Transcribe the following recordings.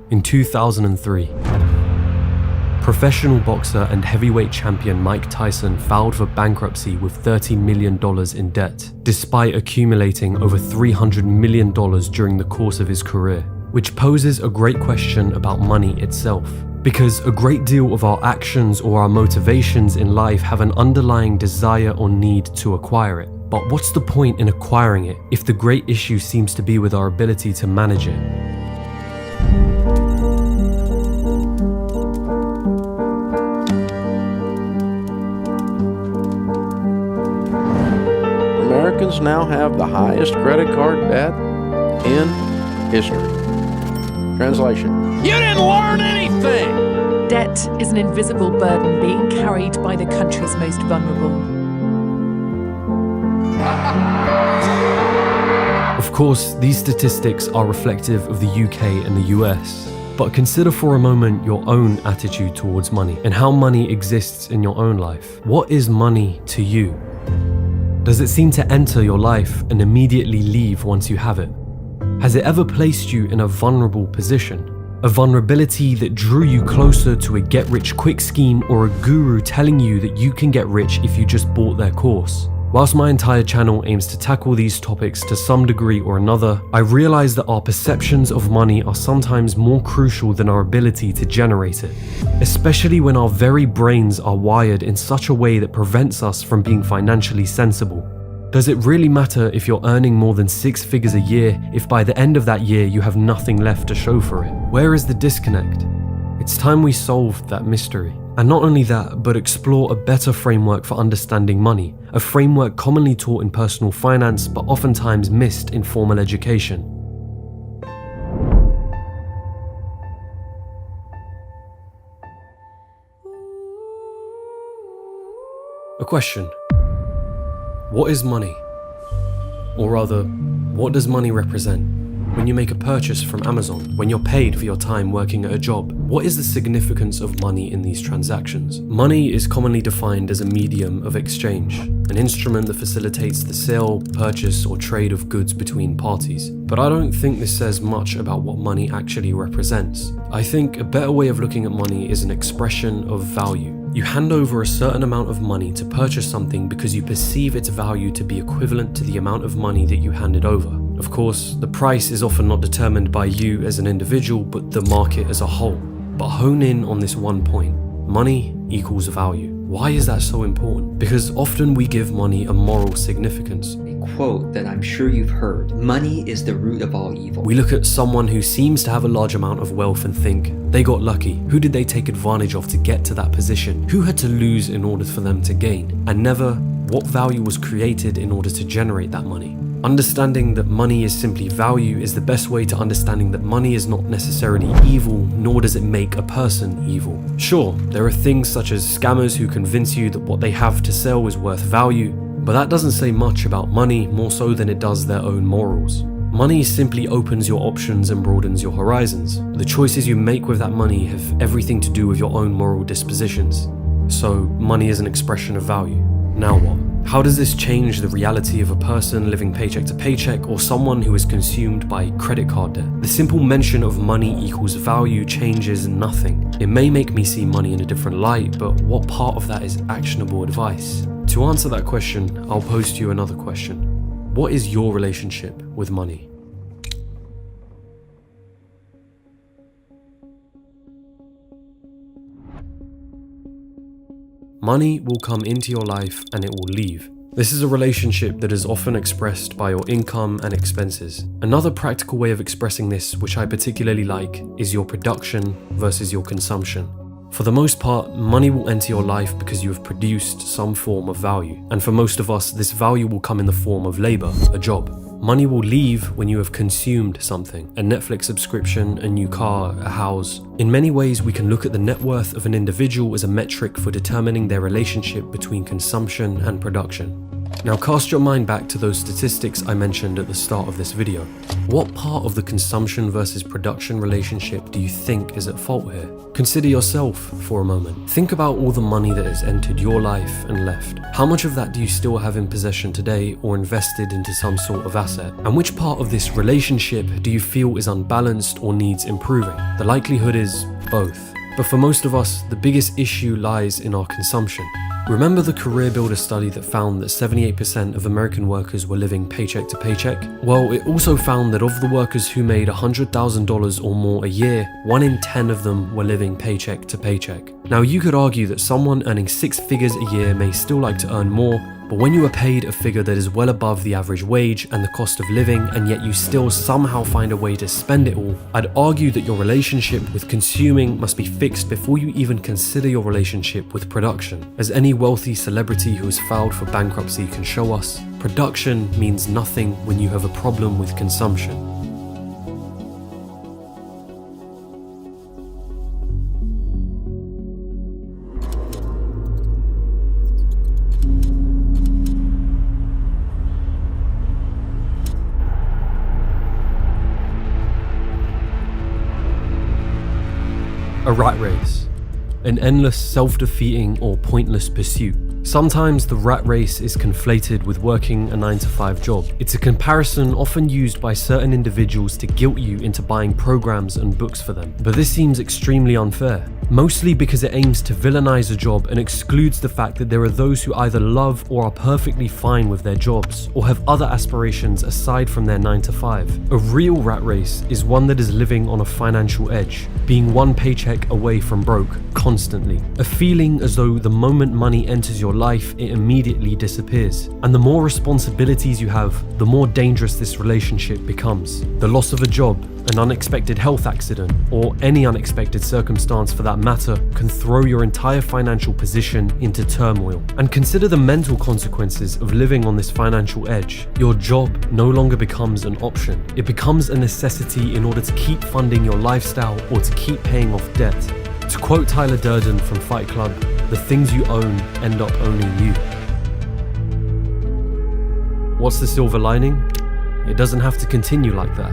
In 2003, professional boxer and heavyweight champion Mike Tyson filed for bankruptcy with $30 million in debt, despite accumulating over $300 million during the course of his career, which poses a great question about money itself. Because a great deal of our actions or our motivations in life have an underlying desire or need to acquire it. But what's the point in acquiring it if the great issue seems to be with our ability to manage it? Americans now have the highest credit card debt in history. Translation: you didn't learn anything! Debt is an invisible burden being carried by the country's most vulnerable. Of course, these statistics are reflective of the UK and the US, but consider for a moment your own attitude towards money and how money exists in your own life. What is money to you? Does it seem to enter your life and immediately leave once you have it? Has it ever placed you in a vulnerable position? A vulnerability that drew you closer to a get-rich-quick scheme or a guru telling you that you can get rich if you just bought their course? Whilst my entire channel aims to tackle these topics to some degree or another, I realize that our perceptions of money are sometimes more crucial than our ability to generate it, especially when our very brains are wired in such a way that prevents us from being financially sensible. Does it really matter if you're earning more than 6 figures a year if by the end of that year you have nothing left to show for it? Where is the disconnect? It's time we solved that mystery. And not only that, but explore a better framework for understanding money, a framework commonly taught in personal finance but oftentimes missed in formal education. A question. What is money? Or rather, what does money represent? When you make a purchase from Amazon, when you're paid for your time working at a job, what is the significance of money in these transactions? Money is commonly defined as a medium of exchange, an instrument that facilitates the sale, purchase, or trade of goods between parties. But I don't think this says much about what money actually represents. I think a better way of looking at money is an expression of value. You hand over a certain amount of money to purchase something because you perceive its value to be equivalent to the amount of money that you handed over. Of course, the price is often not determined by you as an individual, but the market as a whole. But hone in on this one point. Money equals value. Why is that so important? Because often we give money a moral significance. A quote that I'm sure you've heard: money is the root of all evil. We look at someone who seems to have a large amount of wealth and think, they got lucky. Who did they take advantage of to get to that position? Who had to lose in order for them to gain? And never, what value was created in order to generate that money? Understanding that money is simply value is the best way to understanding that money is not necessarily evil, nor does it make a person evil. Sure, there are things such as scammers who convince you that what they have to sell is worth value, but that doesn't say much about money more so than it does their own morals. Money simply opens your options and broadens your horizons. The choices you make with that money have everything to do with your own moral dispositions. So, money is an expression of value. Now what? How does this change the reality of a person living paycheck to paycheck or someone who is consumed by credit card debt? The simple mention of money equals value changes nothing. It may make me see money in a different light, but what part of that is actionable advice? To answer that question, I'll pose to you another question. What is your relationship with money? Money will come into your life and it will leave. This is a relationship that is often expressed by your income and expenses. Another practical way of expressing this, which I particularly like, is your production versus your consumption. For the most part, money will enter your life because you have produced some form of value. And for most of us, this value will come in the form of labor, a job. Money will leave when you have consumed something, a Netflix subscription, a new car, a house. In many ways, we can look at the net worth of an individual as a metric for determining their relationship between consumption and production. Now cast your mind back to those statistics I mentioned at the start of this video. What part of the consumption versus production relationship do you think is at fault here? Consider yourself for a moment. Think about all the money that has entered your life and left. How much of that do you still have in possession today or invested into some sort of asset? And which part of this relationship do you feel is unbalanced or needs improving? The likelihood is both. But for most of us, the biggest issue lies in our consumption. Remember the Career Builder study that found that 78% of American workers were living paycheck to paycheck? Well, it also found that of the workers who made $100,000 or more a year, 1 in 10 of them were living paycheck to paycheck. Now you could argue that someone earning 6 figures a year may still like to earn more, but when you are paid a figure that is well above the average wage and the cost of living, and yet you still somehow find a way to spend it all, I'd argue that your relationship with consuming must be fixed before you even consider your relationship with production. As any wealthy celebrity who has filed for bankruptcy can show us, production means nothing when you have a problem with consumption. A rat race, an endless, self-defeating or pointless pursuit. Sometimes the rat race is conflated with working a 9-to-5 job. It's a comparison often used by certain individuals to guilt you into buying programs and books for them. But this seems extremely unfair, mostly because it aims to villainize a job and excludes the fact that there are those who either love or are perfectly fine with their jobs, or have other aspirations aside from their 9-to-5. A real rat race is one that is living on a financial edge, being one paycheck away from broke, constantly. A feeling as though the moment money enters your life, it immediately disappears. And the more responsibilities you have, the more dangerous this relationship becomes. The loss of a job, an unexpected health accident, or any unexpected circumstance for that matter can throw your entire financial position into turmoil. And consider the mental consequences of living on this financial edge. Your job no longer becomes an option. It becomes a necessity in order to keep funding your lifestyle or to keep paying off debt. To quote Tyler Durden from Fight Club, the things you own end up owning you. What's the silver lining? It doesn't have to continue like that.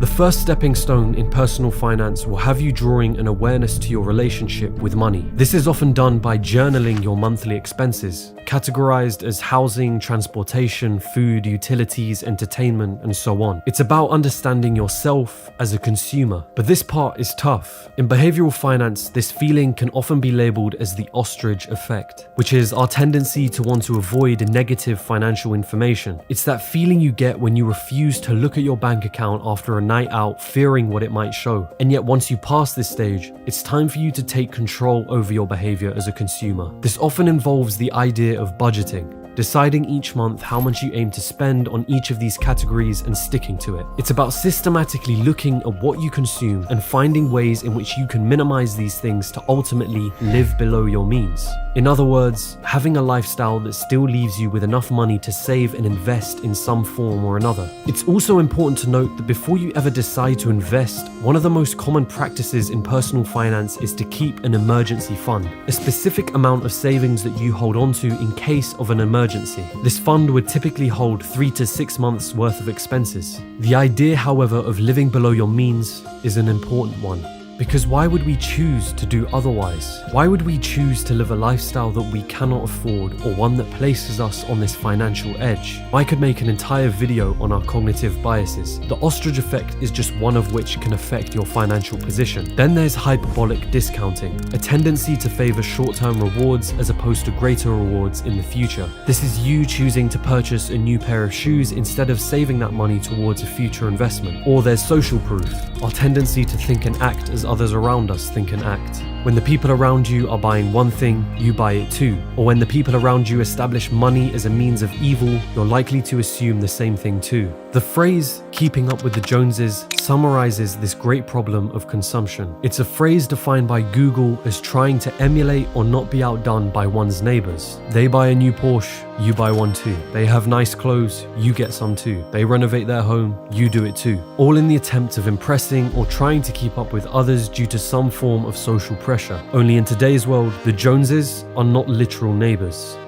The first stepping stone in personal finance will have you drawing an awareness to your relationship with money. This is often done by journaling your monthly expenses, categorized as housing, transportation, food, utilities, entertainment, and so on. It's about understanding yourself as a consumer, but this part is tough. In behavioral finance, this feeling can often be labeled as the ostrich effect, which is our tendency to want to avoid negative financial information. It's that feeling you get when you refuse to look at your bank account after a night out, fearing what it might show. And yet once you pass this stage, it's time for you to take control over your behavior as a consumer. This often involves the idea of budgeting, deciding each month how much you aim to spend on each of these categories and sticking to it. It's about systematically looking at what you consume and finding ways in which you can minimize these things to ultimately live below your means. In other words, having a lifestyle that still leaves you with enough money to save and invest in some form or another. It's also important to note that before you ever decide to invest, one of the most common practices in personal finance is to keep an emergency fund, a specific amount of savings that you hold on to in case of an emergency. This fund would typically hold 3 to 6 months worth of expenses. The idea, however, of living below your means is an important one. Because why would we choose to do otherwise? Why would we choose to live a lifestyle that we cannot afford, or one that places us on this financial edge? I could make an entire video on our cognitive biases. The ostrich effect is just one of which can affect your financial position. Then there's hyperbolic discounting, a tendency to favor short-term rewards as opposed to greater rewards in the future. This is you choosing to purchase a new pair of shoes instead of saving that money towards a future investment. Or there's social proof, our tendency to think and act as others around us think and act. When the people around you are buying one thing, you buy it too. Or when the people around you establish money as a means of evil, you're likely to assume the same thing too. The phrase, keeping up with the Joneses, summarizes this great problem of consumption. It's a phrase defined by Google as trying to emulate or not be outdone by one's neighbors. They buy a new Porsche, you buy one too. They have nice clothes, you get some too. They renovate their home, you do it too. All in the attempt of impressing or trying to keep up with others due to some form of social pressure. Only in today's world, the Joneses are not literal neighbors.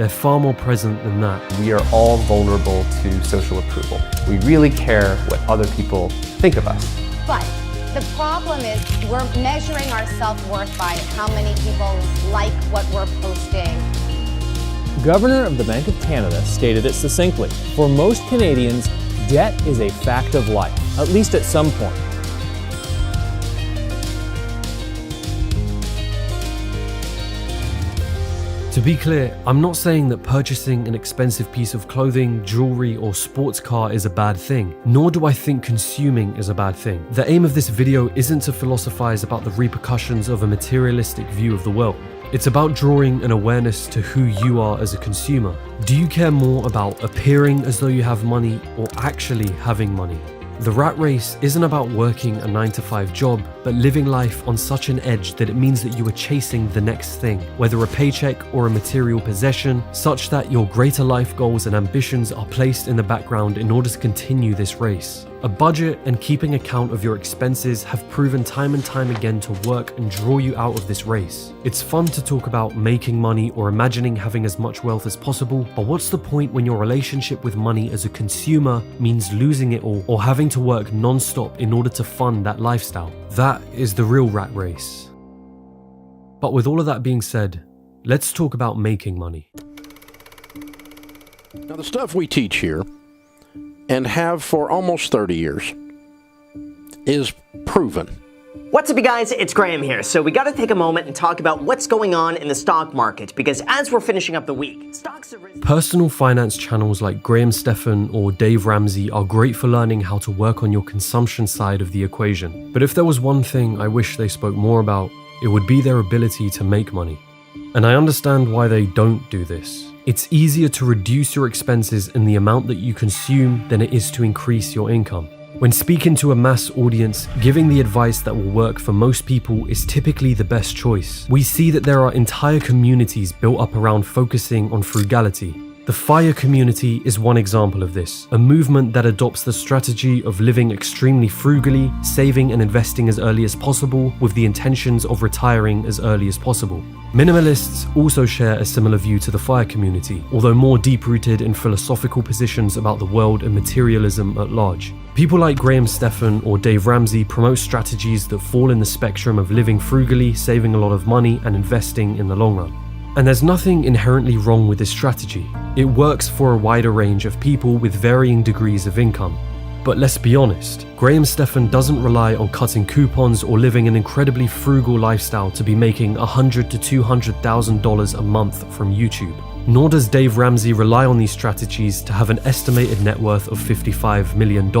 They're far more present than that. We are all vulnerable to social approval. We really care what other people think of us. But the problem is we're measuring our self-worth by how many people like what we're posting. Governor of the Bank of Canada stated it succinctly. For most Canadians, debt is a fact of life, at least at some point. To be clear, I'm not saying that purchasing an expensive piece of clothing, jewelry, or sports car is a bad thing, nor do I think consuming is a bad thing. The aim of this video isn't to philosophize about the repercussions of a materialistic view of the world. It's about drawing an awareness to who you are as a consumer. Do you care more about appearing as though you have money or actually having money? The rat race isn't about working a 9-to-5 job, but living life on such an edge that it means that you are chasing the next thing, whether a paycheck or a material possession, such that your greater life goals and ambitions are placed in the background in order to continue this race. A budget and keeping account of your expenses have proven time and time again to work and draw you out of this race. It's fun to talk about making money or imagining having as much wealth as possible, but what's the point when your relationship with money as a consumer means losing it all or having to work non-stop in order to fund that lifestyle? That is the real rat race. But with all of that being said, let's talk about making money. Now, the stuff we teach here, and have for almost 30 years, is proven. What's up, you guys? It's Graham here. So we got to take a moment and talk about what's going on in the stock market, because as we're finishing up the week, stocks have risen. Personal finance channels like Graham Stephan or Dave Ramsey are great for learning how to work on your consumption side of the equation. But if there was one thing I wish they spoke more about, it would be their ability to make money. And I understand why they don't do this. It's easier to reduce your expenses in the amount that you consume than it is to increase your income. When speaking to a mass audience, giving the advice that will work for most people is typically the best choice. We see that there are entire communities built up around focusing on frugality. The FIRE community is one example of this, a movement that adopts the strategy of living extremely frugally, saving and investing as early as possible with the intentions of retiring as early as possible. Minimalists also share a similar view to the FIRE community, although more deep-rooted in philosophical positions about the world and materialism at large. People like Graham Stephan or Dave Ramsey promote strategies that fall in the spectrum of living frugally, saving a lot of money, and investing in the long run. And there's nothing inherently wrong with this strategy. It works for a wider range of people with varying degrees of income. But let's be honest, Graham Stephan doesn't rely on cutting coupons or living an incredibly frugal lifestyle to be making $100,000 to $200,000 a month from YouTube. Nor does Dave Ramsey rely on these strategies to have an estimated net worth of $55 million.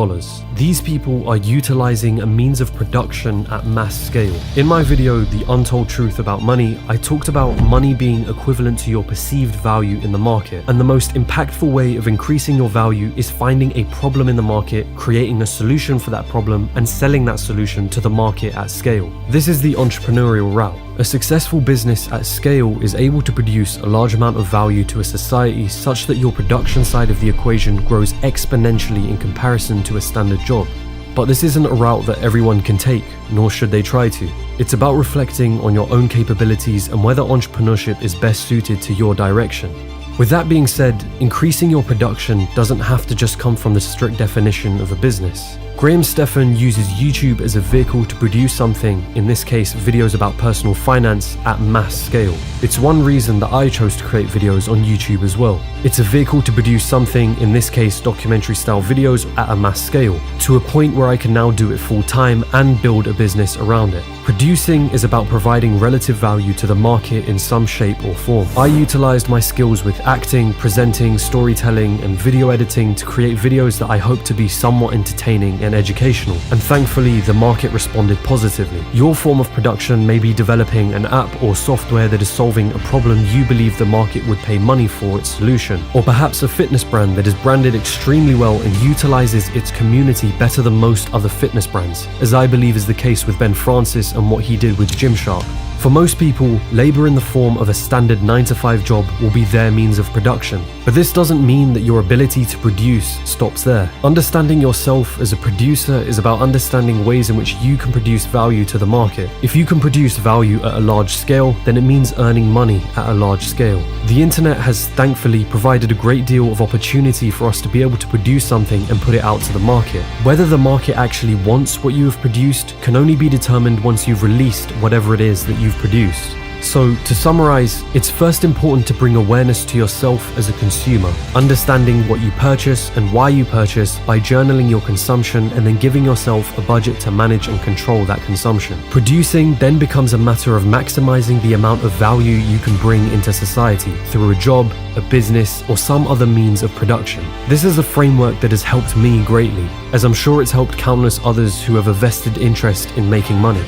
These people are utilizing a means of production at mass scale. In my video, The Untold Truth About Money, I talked about money being equivalent to your perceived value in the market, and the most impactful way of increasing your value is finding a problem in the market, creating a solution for that problem, and selling that solution to the market at scale. This is the entrepreneurial route. A successful business at scale is able to produce a large amount of value to a society such that your production side of the equation grows exponentially in comparison to a standard job. But this isn't a route that everyone can take, nor should they try to. It's about reflecting on your own capabilities and whether entrepreneurship is best suited to your direction. With that being said, increasing your production doesn't have to just come from the strict definition of a business. Graham Stephan uses YouTube as a vehicle to produce something, in this case videos about personal finance, at mass scale. It's one reason that I chose to create videos on YouTube as well. It's a vehicle to produce something, in this case documentary style videos, at a mass scale, to a point where I can now do it full time and build a business around it. Producing is about providing relative value to the market in some shape or form. I utilized my skills with acting, presenting, storytelling, and video editing to create videos that I hope to be somewhat entertaining and educational, and thankfully the market responded positively. Your form of production may be developing an app or software that is solving a problem you believe the market would pay money for its solution, or perhaps a fitness brand that is branded extremely well and utilizes its community better than most other fitness brands, as I believe is the case with Ben Francis and what he did with Gymshark. For most people, labor in the form of a standard 9-to-5 job will be their means of production. But this doesn't mean that your ability to produce stops there. Understanding yourself as a producer is about understanding ways in which you can produce value to the market. If you can produce value at a large scale, then it means earning money at a large scale. The internet has thankfully provided a great deal of opportunity for us to be able to produce something and put it out to the market. Whether the market actually wants what you have produced can only be determined once you've released whatever it is that you've produced. So, to summarize, it's first important to bring awareness to yourself as a consumer, understanding what you purchase and why you purchase by journaling your consumption and then giving yourself a budget to manage and control that consumption. Producing then becomes a matter of maximizing the amount of value you can bring into society through a job, a business, or some other means of production. This is a framework that has helped me greatly, as I'm sure it's helped countless others who have a vested interest in making money.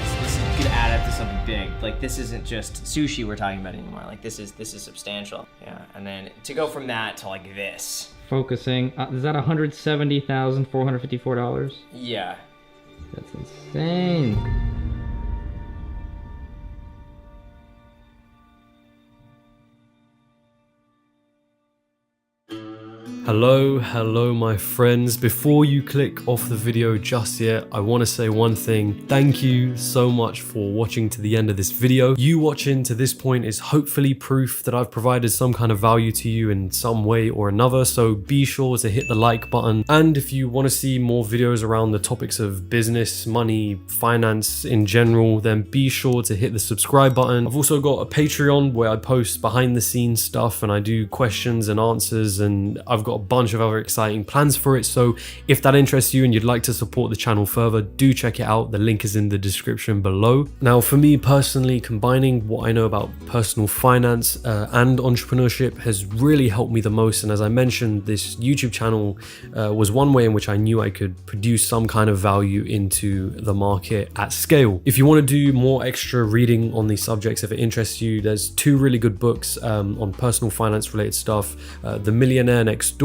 Could add up to something big. Like, this isn't just sushi we're talking about anymore. Like, this is substantial. Yeah, and then to go from that to like this. Focusing, is that $170,454? Yeah. That's insane. Hello my friends. Before you click off the video just yet, I want to say one thing. Thank you so much for watching to the end of this video. You watching to this point is hopefully proof that I've provided some kind of value to you in some way or another, so be sure to hit the like button. And if you want to see more videos around the topics of business, money, finance in general, then be sure to hit the subscribe button. I've also got a Patreon where I post behind the scenes stuff and I do questions and answers, and I've got a bunch of other exciting plans for it. So if that interests you and you'd like to support the channel further, do check it out. The link is in the description below. Now, for me personally, combining what I know about personal finance and entrepreneurship has really helped me the most. And as I mentioned, this YouTube channel was one way in which I knew I could produce some kind of value into the market at scale. If you want to do more extra reading on these subjects, if it interests you, there's 2 really good books on personal finance related stuff. The Millionaire Next Door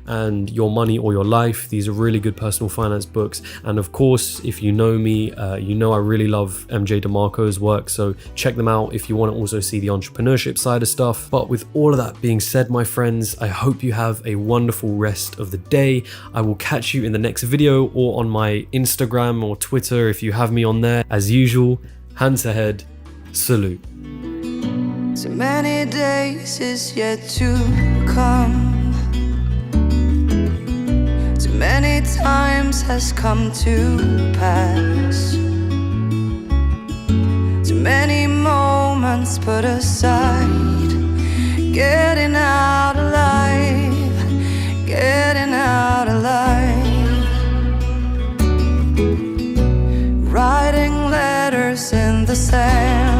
and Your Money or Your Life. These are really good personal finance books. And of course, if you know me, you know I really love MJ DeMarco's work, so check them out if you want to also see the entrepreneurship side of stuff. But with all of that being said, my friends, I hope you have a wonderful rest of the day. I will catch you in the next video or on my Instagram or Twitter if you have me on there. As usual, hands ahead, salute. So many days is yet to come. Too many times has come to pass. Too many moments put aside. Getting out alive, getting out alive. Writing letters in the sand.